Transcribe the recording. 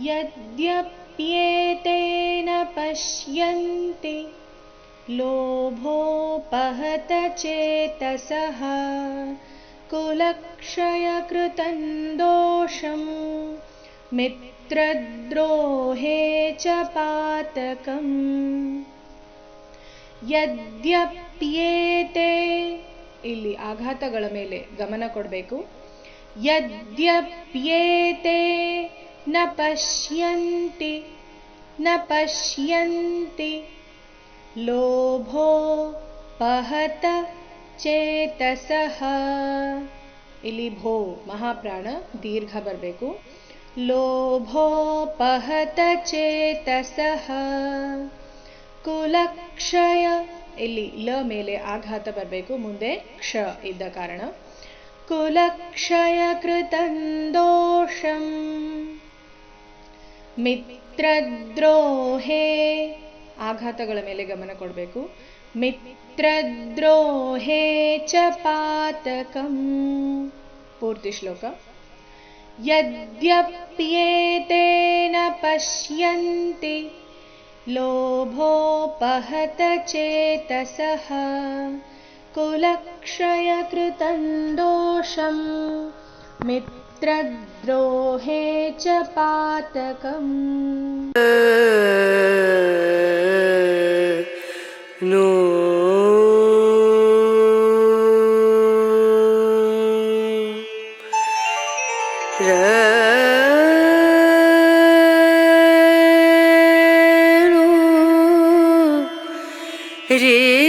यद्यप्येतेन पश्यन्ति लोभोपहत चेतसः कुलक्षयकृतं दोषं मित्रद्रोहे च पातकम् ಯದ್ಯಪ್ಯೇತೆ ಇಲ್ಲಿ ಆಘಾತಗಳ ಮೇಲೆ ಗಮನ ಕೊಡಬೇಕು. ಯದ್ಯಪ್ಯೇತೆ ನ ಪಶ್ಯಂತಿ ಲೋಭೋ ಪಹತ ಚೇತಸಃ. ಇಲ್ಲಿ ಭೋ ಮಹಾಪ್ರಾಣ ದೀರ್ಘ ಬರಬೇಕು. ಲೋಭೋ ಪಹತ ಚೇತಸಃ ಕುಲಕ್ಷಯ ಇಲ್ಲಿ ಲ ಮೇಲೆ ಆಘಾತ ಬರಬೇಕು, ಮುಂದೆ ಕ್ಷ ಇದ್ದ ಕಾರಣ. ಕುಲಕ್ಷಯ ಕೃತಂ ದೋಷಂ ಮಿತ್ರದ್ರೋಹೇ ಆಘಾತಗಳ ಮೇಲೆ ಗಮನ ಕೊಡಬೇಕು. ಮಿತ್ರದ್ರೋಹೇ ಚ ಪಾತಕಂ. ಪೂರ್ತಿ ಶ್ಲೋಕ. ಯದ್ಯಪ್ಯೇತೇನ ಪಶ್ಯಂತಿ ಲೋಭೋಪಹತ ಚೇತಸಃ ಕುಲಕ್ಷಯಕೃತಂ ದೋಷಂ ಮಿತ್ರದ್ರೋಹೇ ಚ ಪಾತಕಂ. रे